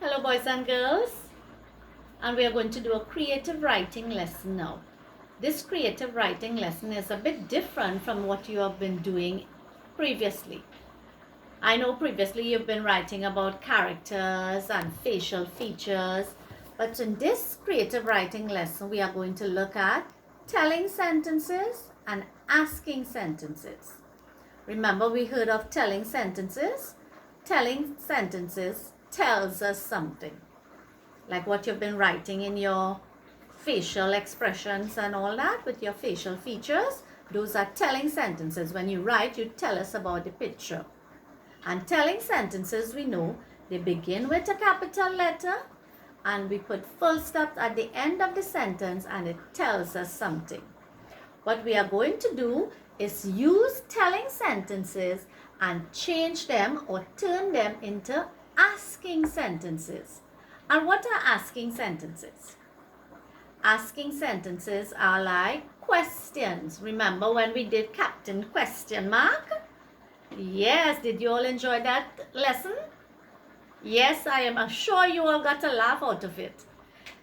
Hello boys and girls, and we are going to do a creative writing lesson now. This creative writing lesson is a bit different from what you have been doing previously. I know previously you've been writing about characters and facial features, but in this creative writing lesson we are going to look at telling sentences and asking sentences. Remember, we heard of telling sentences? Telling sentences tells us something, like what you've been writing in your facial expressions and all that with your facial features. Those are telling sentences. When you write, you tell us about the picture. And telling sentences, we know they begin with a capital letter and we put full stops at the end of the sentence and it tells us something. What we are going to do is use telling sentences and change them or turn them into asking sentences. And what are asking sentences? Asking sentences are like questions. Remember when we did Captain Question Mark? Yes, did you all enjoy that lesson? Yes, I am sure you all got a laugh out of it.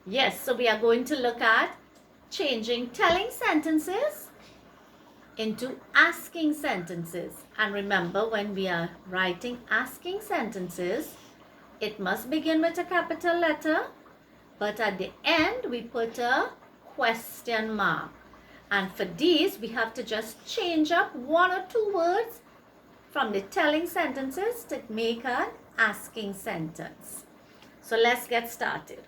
Yes, so we are going to look at changing telling sentences into asking sentences. And remember, when we are writing asking sentences, it must begin with a capital letter, but at the end we put a question mark. And for these, we have to just change up one or two words from the telling sentences to make an asking sentence. So let's get started.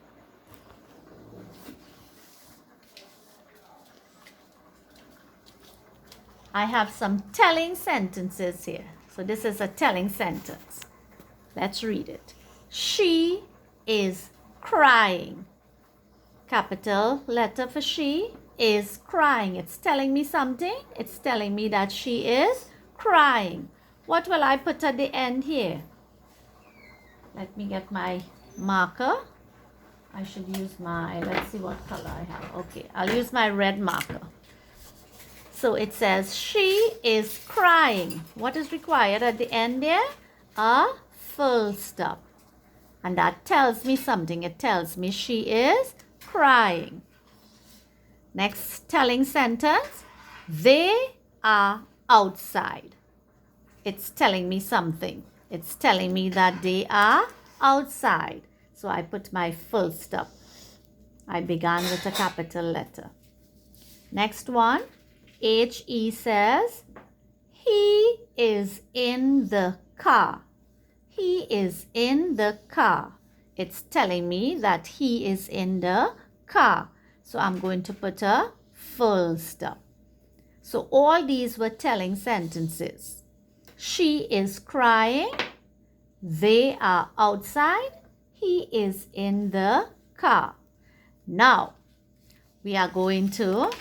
I have some telling sentences here. So this is a telling sentence. Let's read it. She is crying. Capital letter for she is crying. It's telling me something. It's telling me that she is crying. What will I put at the end here? Let me get my marker. I should use let's see what color I have. Okay, I'll use my red marker. So it says she is crying. What is required at the end there? A full stop. And that tells me something. It tells me she is crying. Next telling sentence. They are outside. It's telling me something. It's telling me that they are outside. So I put my full stop. I began with a capital letter. Next one. He says, he is in the car. He is in the car. It's telling me that he is in the car. So I'm going to put a full stop. So all these were telling sentences. She is crying. They are outside. He is in the car. Now, we are going to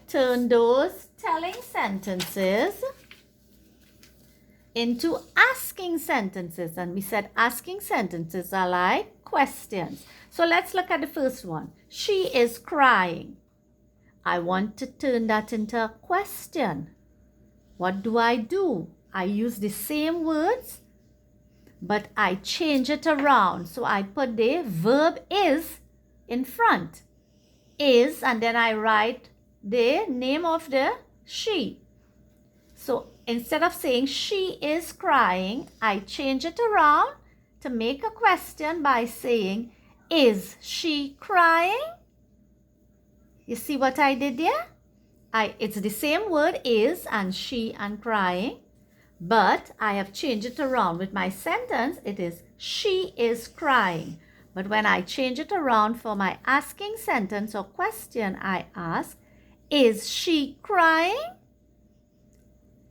turn those telling sentences into asking sentences. And we said asking sentences are like questions. So let's look at the first one. She is crying. I want to turn that into a question. What do? I use the same words, but I change it around. So I put the verb is in front. Is, and then I write the name of the she. So instead of saying she is crying, I change it around to make a question by saying, is she crying? You see what I did there? It's the same word is and she and crying, but I have changed it around. With my sentence, it is she is crying. But when I change it around for my asking sentence or question, I ask, is she crying?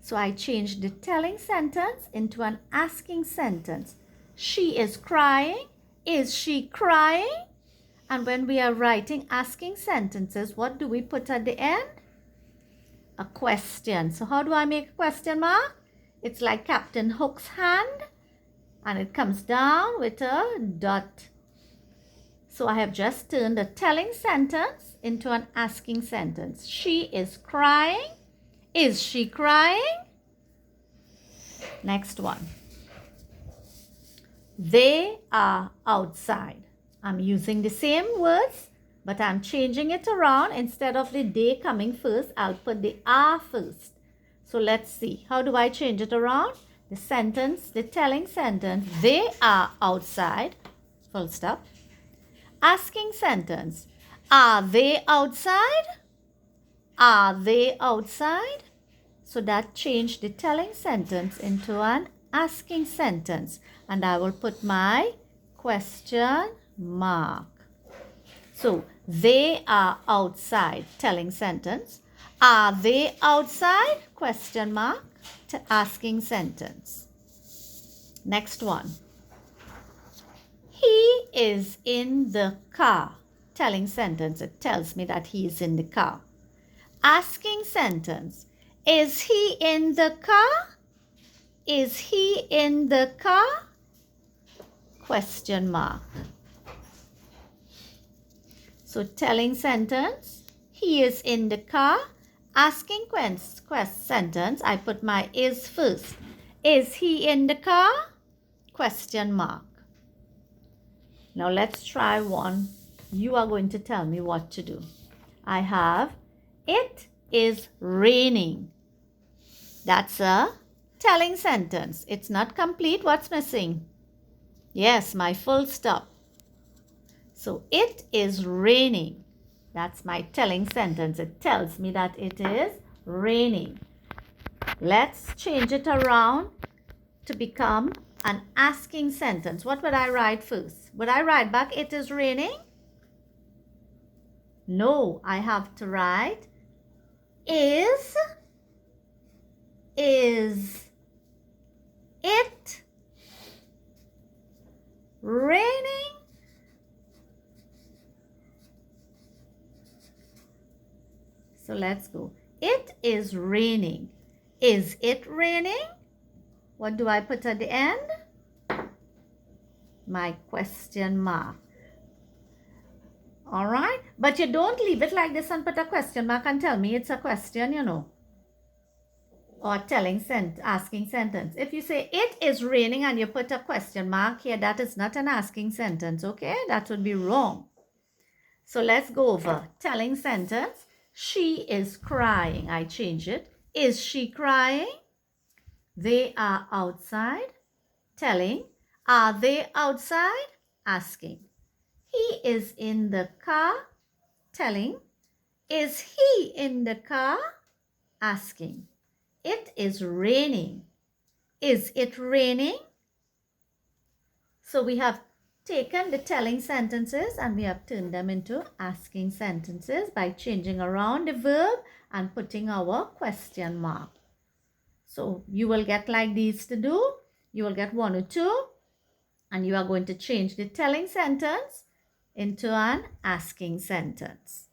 So I changed the telling sentence into an asking sentence. She is crying. Is she crying? And when we are writing asking sentences, what do we put at the end? A question. So how do I make a question mark? It's like Captain Hook's hand, and it comes down with a dot. So I have just turned a telling sentence into an asking sentence. She is crying. Is she crying? Next one. They are outside. I'm using the same words, but I'm changing it around. Instead of the they coming first, I'll put the are first. So let's see. How do I change it around? The sentence, the telling sentence, they are outside, full stop. Asking sentence, are they outside? Are they outside? So that changed the telling sentence into an asking sentence. And I will put my question mark. So, they are outside, telling sentence. Are they outside? Question mark, asking sentence. Next one. He is in the car, telling sentence. It tells me that he is in the car. Asking sentence. Is he in the car? Is he in the car? Question mark. So telling sentence, he is in the car. Asking sentence, I put my is first. Is he in the car? Question mark. Now let's try one. You are going to tell me what to do. I have, it is raining. That's a telling sentence. It's not complete. What's missing? Yes, my full stop. So, it is raining. That's my telling sentence. It tells me that it is raining. Let's change it around to become an asking sentence. What would I write first? Would I write back, it is raining? No, I have to write, is it raining? So let's go. It is raining. Is it raining? What do I put at the end? My question mark. All right. But you don't leave it like this and put a question mark and tell me it's a question, you know. Or asking sentence. If you say it is raining and you put a question mark here, that is not an asking sentence, okay? That would be wrong. So let's go over telling sentence. She is crying. I change it. Is she crying? They are outside. Telling. Are they outside? Asking. He is in the car. Telling. Is he in the car? Asking. It is raining. Is it raining? So we have taken the telling sentences and we have turned them into asking sentences by changing around the verb and putting our question mark. So you will get like these to do. You will get 1 or 2 and you are going to change the telling sentence into an asking sentence.